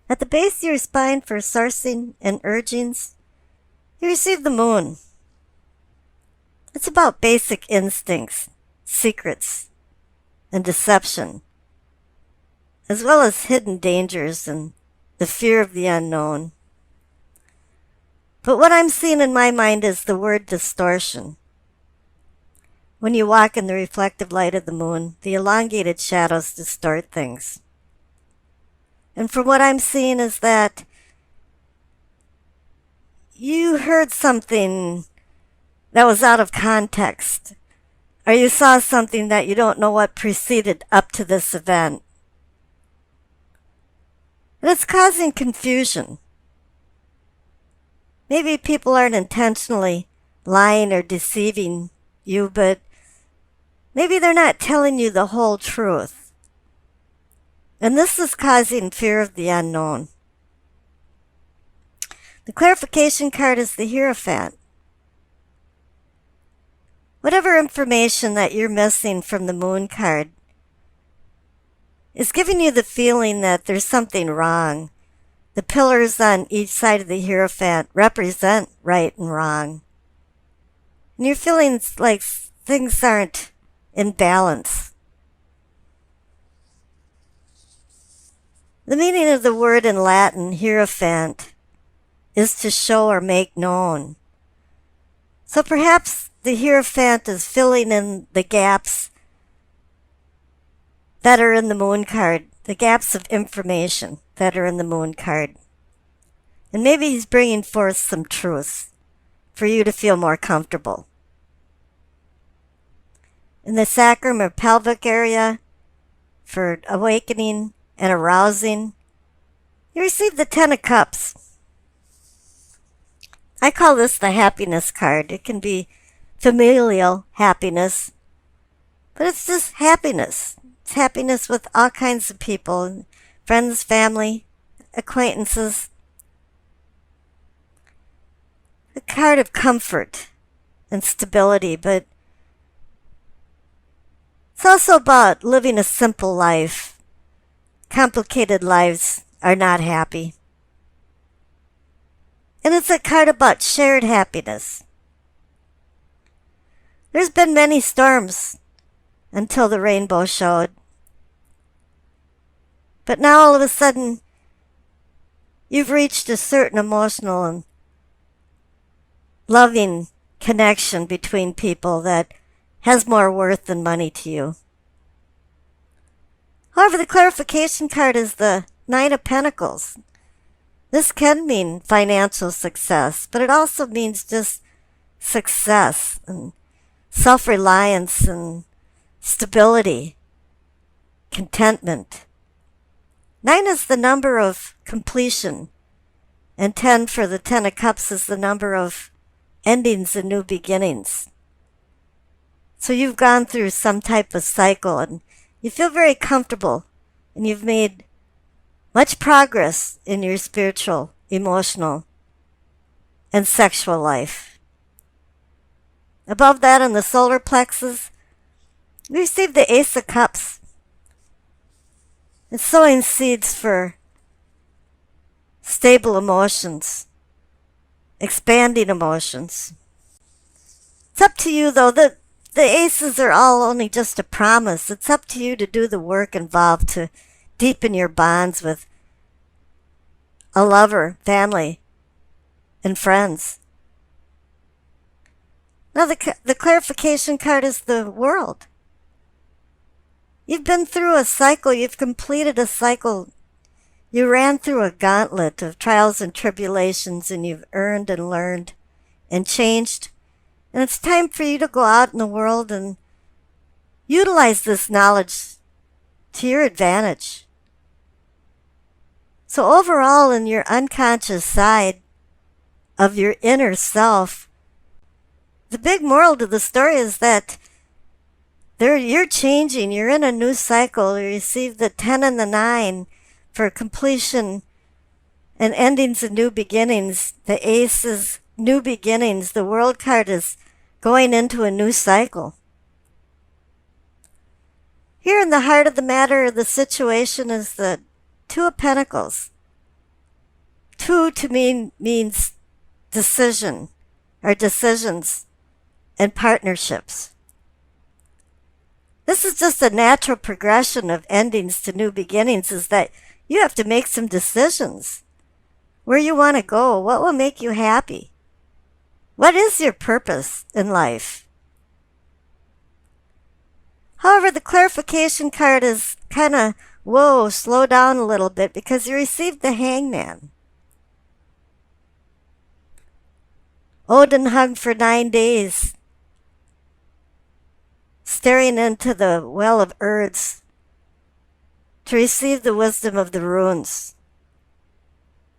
At the base of your spine for sourcing and urgings, you receive the moon. It's about basic instincts, secrets, and deception, as well as hidden dangers and the fear of the unknown. But what I'm seeing in my mind is the word distortion. When you walk in the reflective light of the moon, the elongated shadows distort things. And from what I'm seeing is that you heard something that was out of context, or you saw something that you don't know what preceded up to this event. And it's causing confusion. Maybe people aren't intentionally lying or deceiving you, but maybe they're not telling you the whole truth. And this is causing fear of the unknown. The clarification card is the Hierophant. Whatever information that you're missing from the moon card is giving you the feeling that there's something wrong. The pillars on each side of the Hierophant represent right and wrong. And you're feeling like things aren't in balance. The meaning of the word in Latin, Hierophant, is to show or make known. So perhaps the Hierophant is filling in the gaps that are in the moon card, the gaps of information that are in the moon card. And maybe he's bringing forth some truths for you to feel more comfortable. In the sacrum or pelvic area, for awakening and arousing, you receive the Ten of Cups. I call this the happiness card. It can be familial happiness, but it's just happiness. It's happiness with all kinds of people, friends, family, acquaintances. A card of comfort and stability, but it's also about living a simple life. Complicated lives are not happy. And it's a card about shared happiness. There's been many storms until the rainbow showed. But now all of a sudden, you've reached a certain emotional and loving connection between people that has more worth than money to you. However, the clarification card is the Nine of Pentacles. This can mean financial success, but it also means just success and self-reliance and stability, contentment. 9 is the number of completion, and 10 for the Ten of Cups is the number of endings and new beginnings. So you've gone through some type of cycle and you feel very comfortable, and you've made much progress in your spiritual, emotional, and sexual life. Above that, in the solar plexus, we receive the Ace of Cups. It's sowing seeds for stable emotions, expanding emotions. It's up to you, though. The aces are all only just a promise. It's up to you to do the work involved to deepen your bonds with a lover, family, and friends. Now the clarification card is the World. You've been through a cycle. You've completed a cycle. You ran through a gauntlet of trials and tribulations, and you've earned and learned and changed. And it's time for you to go out in the world and utilize this knowledge to your advantage. So overall, in your unconscious side of your inner self, the big moral to the story is that you're changing. You're in a new cycle. You receive the 10 and the 9 for completion and endings and new beginnings. The Ace is new beginnings. The World card is going into a new cycle. Here in the heart of the matter, the situation is the Two of Pentacles. 2 to me means decision or decisions and partnerships. This is just a natural progression of endings to new beginnings, is that you have to make some decisions. Where you want to go, what will make you happy? What is your purpose in life? However, the clarification card is kind of, whoa, slow down a little bit, because you received the Hangman. Odin hung for 9 days, staring into the well of Urds to receive the wisdom of the runes,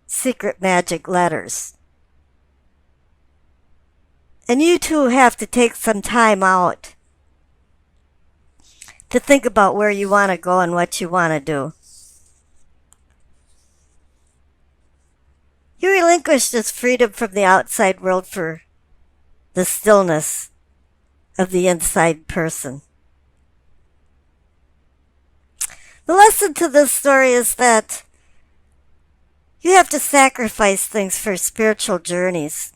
secret magic letters. And you too have to take some time out to think about where you want to go and what you want to do. You relinquish this freedom from the outside world for the stillness of the inside person. The lesson to this story is that you have to sacrifice things for spiritual journeys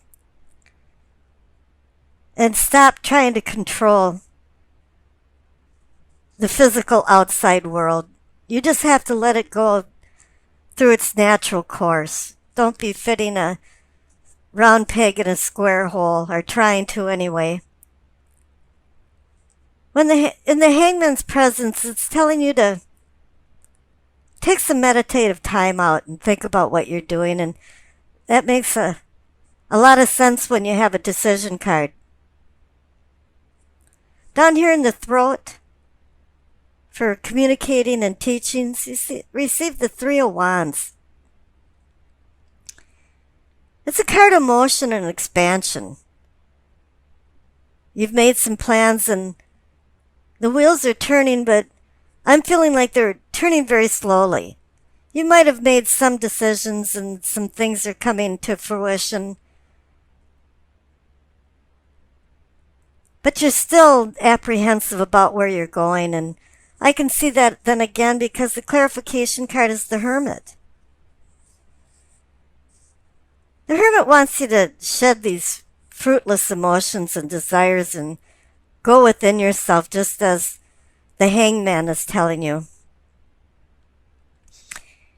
and stop trying to control the physical outside world. You just have to let it go through its natural course. Don't be fitting a round peg in a square hole, or trying to anyway. When in the Hangman's presence, it's telling you to take some meditative time out and think about what you're doing, and that makes a lot of sense when you have a decision card. Down here in the throat, for communicating and teachings, you receive the 3 of Wands. It's a card of motion and expansion. You've made some plans and the wheels are turning, but I'm feeling like they're turning very slowly. You might have made some decisions and some things are coming to fruition, but you're still apprehensive about where you're going. And I can see that then again, because the clarification card is the Hermit. The Hermit wants you to shed these fruitless emotions and desires and go within yourself, just as the Hangman is telling you.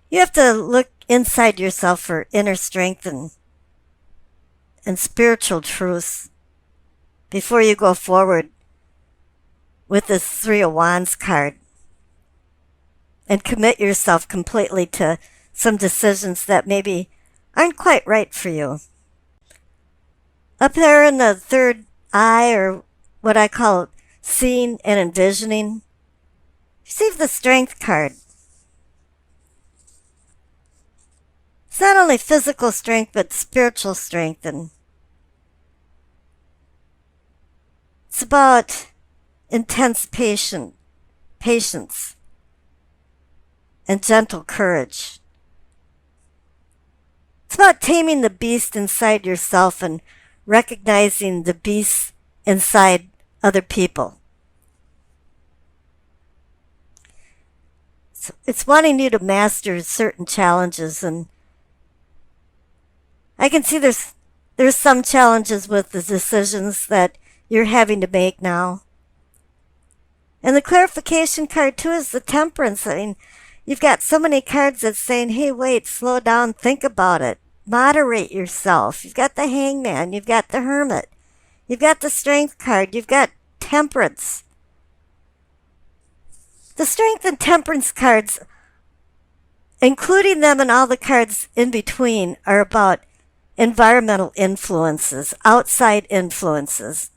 You have to look inside yourself for inner strength and spiritual truths before you go forward with this 3 of Wands card, and commit yourself completely to some decisions that maybe aren't quite right for you. Up there in the third eye, or what I call seeing and envisioning, receive the Strength card. It's not only physical strength, but spiritual strength, and it's about intense patience and gentle courage. It's about taming the beast inside yourself and recognizing the beast inside other people. So it's wanting you to master certain challenges, and I can see there's some challenges with the decisions that you're having to make now. And the clarification card too is the Temperance. I mean, you've got so many cards that's saying, hey, wait, slow down, think about it, moderate yourself. You've got the Hangman, you've got the Hermit, you've got the Strength card, you've got Temperance. The Strength and Temperance cards, including them and all the cards in between, are about environmental influences, outside influences.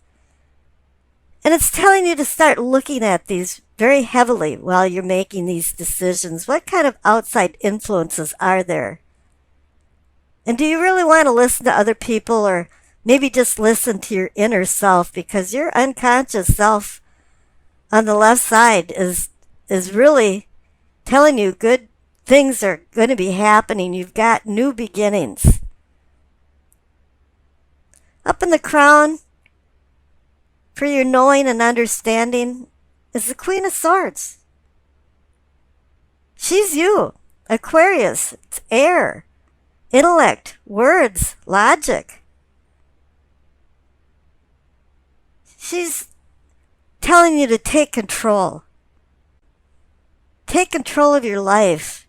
And it's telling you to start looking at these very heavily while you're making these decisions. What kind of outside influences are there? And do you really want to listen to other people, or maybe just listen to your inner self? Because your unconscious self on the left side is really telling you good things are going to be happening. You've got new beginnings. Up in the crown, for your knowing and understanding, is the Queen of Swords. She's you, Aquarius. It's air. intellect, words, logic. She's telling you to take control. Take control of your life.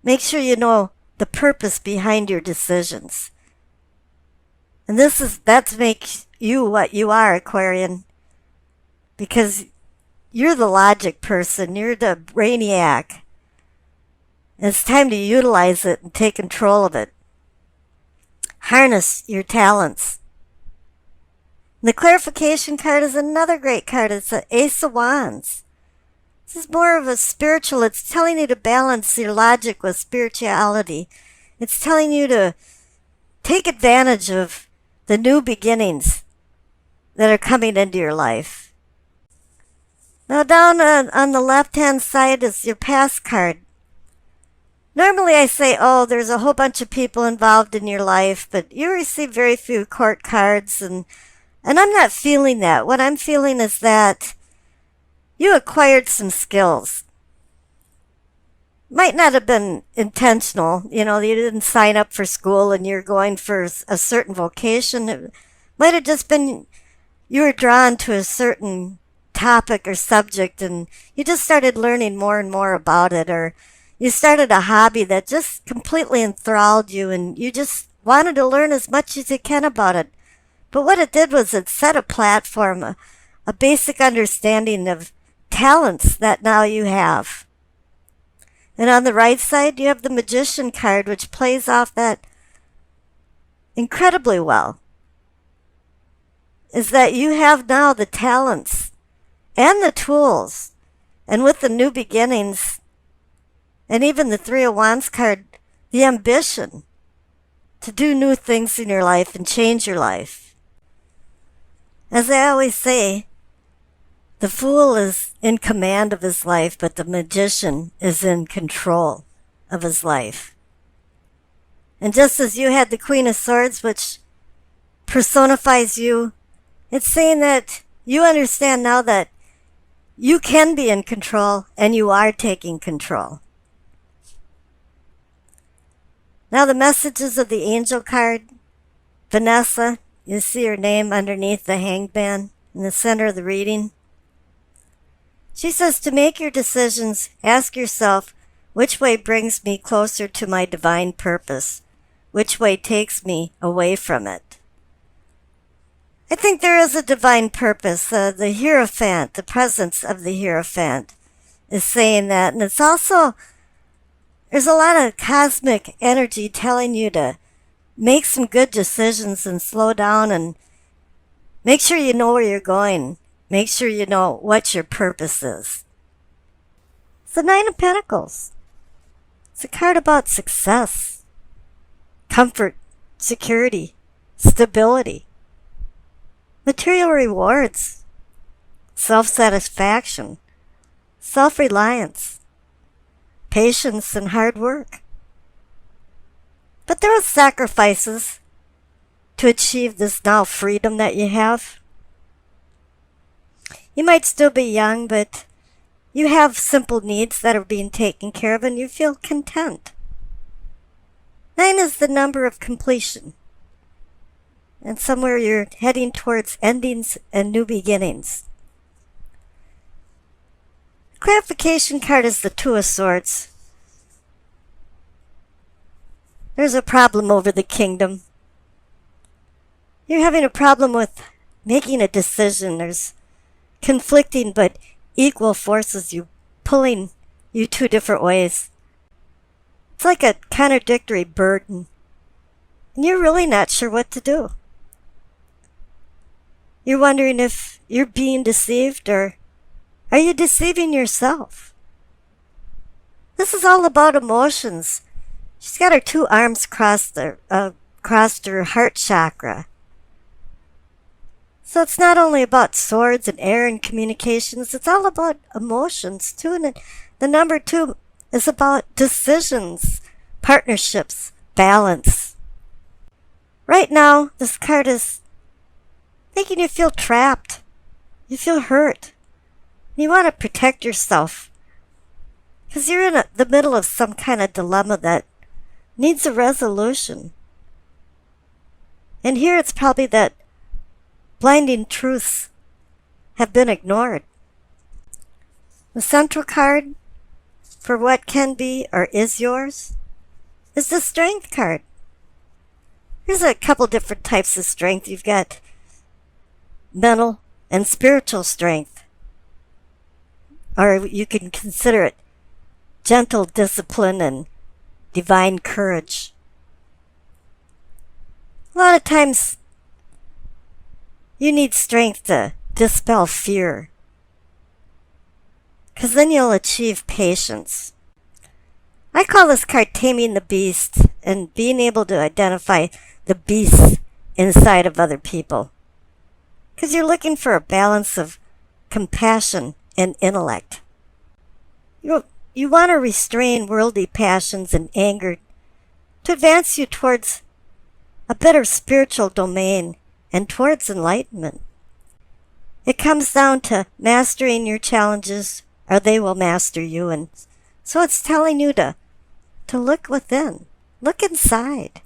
Make sure you know the purpose behind your decisions. And that makes you what you are, Aquarian. Because you're the logic person. You're the brainiac. And it's time to utilize it and take control of it. Harness your talents. The clarification card is another great card. It's the Ace of Wands. This is more of a spiritual. It's telling you to balance your logic with spirituality. It's telling you to take advantage of the new beginnings that are coming into your life. Now down on the left-hand side is your past card. Normally I say, oh, there's a whole bunch of people involved in your life, but you receive very few court cards, and I'm not feeling that. What I'm feeling is that you acquired some skills. Might not have been intentional. You didn't sign up for school and you're going for a certain vocation. It might have just been you were drawn to a certain topic or subject and you just started learning more and more about it, or you started a hobby that just completely enthralled you and you just wanted to learn as much as you can about it. But what it did was it set a platform, a basic understanding of talents that now you have. And on the right side, you have the Magician card, which plays off that incredibly well. Is that you have now the talents and the tools, and with the new beginnings, and even the Three of Wands card, the ambition to do new things in your life and change your life. As I always say, the fool is in command of his life, but the magician is in control of his life. And just as you had the Queen of Swords, which personifies you, it's saying that you understand now that you can be in control and you are taking control. Now the messages of the angel card. Vanessa, you see her name underneath the Hanged Man in the center of the reading. She says to make your decisions, ask yourself, which way brings me closer to my divine purpose? Which way takes me away from it? I think there is a divine purpose. The Hierophant, the presence of the Hierophant is saying that. And it's also, there's a lot of cosmic energy telling you to make some good decisions and slow down and make sure you know where you're going. Make sure you know what your purpose is. It's the Nine of Pentacles. It's a card about success, comfort, security, stability, material rewards, self-satisfaction, self-reliance, patience, and hard work. But there are sacrifices to achieve this now freedom that you have. You might still be young, but you have simple needs that are being taken care of and you feel content. 9 is the number of completion. And somewhere you're heading towards endings and new beginnings. Clarification card is the Two of Swords. There's a problem over the kingdom. You're having a problem with making a decision. There's conflicting but equal forces pulling you two different ways. It's like a contradictory burden. And you're really not sure what to do. You're wondering if you're being deceived, or are you deceiving yourself? This is all about emotions. She's got her two arms crossed her heart chakra. So it's not only about swords and air and communications, it's all about emotions too. And the number 2 is about decisions, partnerships, balance. Right now, this card is making you feel trapped. You feel hurt. You want to protect yourself because you're in the middle of some kind of dilemma that needs a resolution. And here it's probably that blinding truths have been ignored. The central card for what can be or is yours is the Strength card. There's a couple different types of strength. You've got mental and spiritual strength. Or you can consider it gentle discipline and divine courage. A lot of times you need strength to dispel fear, because then you'll achieve patience. I call this card Taming the Beast, and being able to identify the beasts inside of other people. Because you're looking for a balance of compassion and intellect. You want to restrain worldly passions and anger to advance you towards a better spiritual domain and towards enlightenment. It comes down to mastering your challenges or they will master you. And so it's telling you to look within, look inside.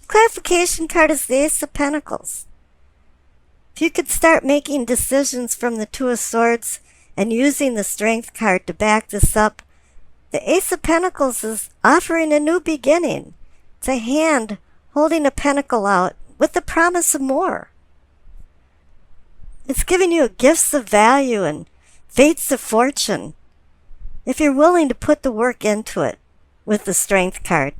Clarification card is the Ace of Pentacles. If you could start making decisions from the Two of Swords and using the Strength card to back this up, the Ace of Pentacles is offering a new beginning. It's a hand holding a pentacle out with the promise of more. It's giving you gifts of value and fates of fortune if you're willing to put the work into it with the Strength card.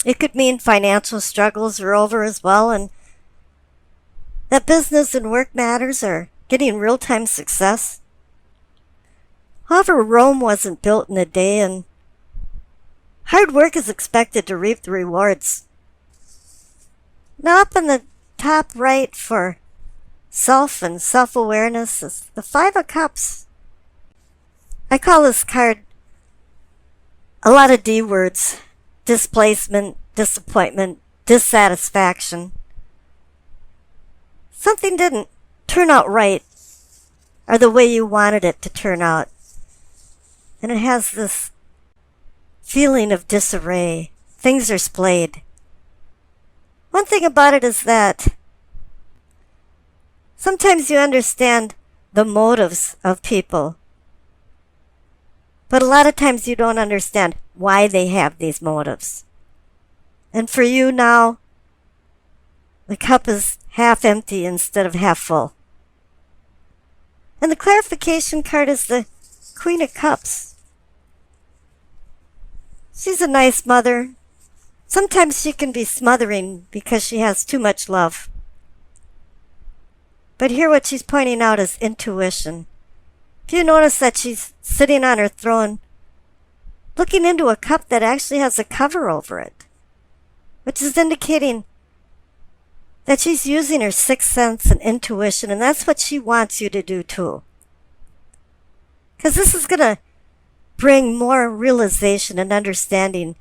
It could mean financial struggles are over as well, and that business and work matters are getting real-time success. However, Rome wasn't built in a day, and hard work is expected to reap the rewards. Now up in the top right for self and self-awareness is the Five of Cups. I call this card a lot of D words: displacement, disappointment, dissatisfaction. Something didn't turn out right or the way you wanted it to turn out. And it has this feeling of disarray. Things are splayed. One thing about it is that sometimes you understand the motives of people, but a lot of times you don't understand why they have these motives. And for you now, the cup is half empty instead of half full. And the clarification card is the Queen of Cups. She's a nice mother. Sometimes she can be smothering because she has too much love. But here what she's pointing out is intuition. If you notice that she's sitting on her throne, looking into a cup that actually has a cover over it, which is indicating that she's using her sixth sense and intuition, and that's what she wants you to do too. Because this is going to bring more realization and understanding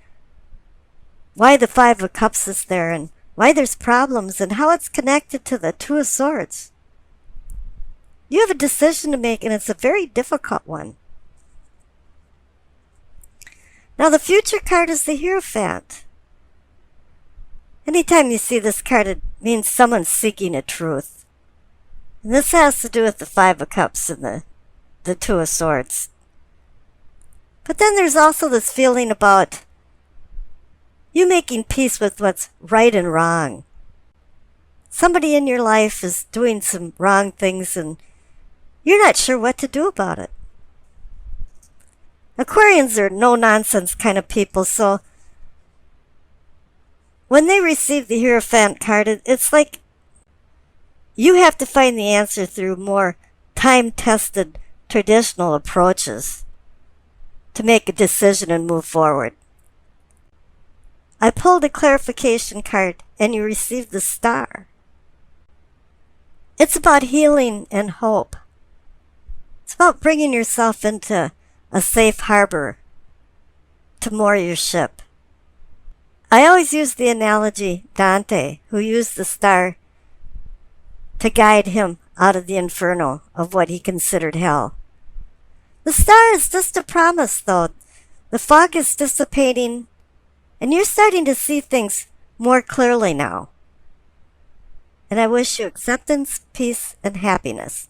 why the Five of Cups is there and why there's problems and how it's connected to the Two of Swords. You have a decision to make, and it's a very difficult one. Now the future card is the Hierophant. Anytime you see this card, it means someone's seeking a truth. And this has to do with the Five of Cups and the Two of Swords. But then there's also this feeling about you making peace with what's right and wrong. Somebody in your life is doing some wrong things and you're not sure what to do about it. Aquarians are no-nonsense kind of people, so when they receive the Hierophant card, it's like you have to find the answer through more time-tested traditional approaches to make a decision and move forward. I pulled a clarification card and you received the Star. It's about healing and hope. It's about bringing yourself into a safe harbor to moor your ship. I always use the analogy Dante, who used the star to guide him out of the inferno of what he considered hell. The star is just a promise, though. The fog is dissipating And you're starting to see things more clearly now. And I wish you acceptance, peace, and happiness.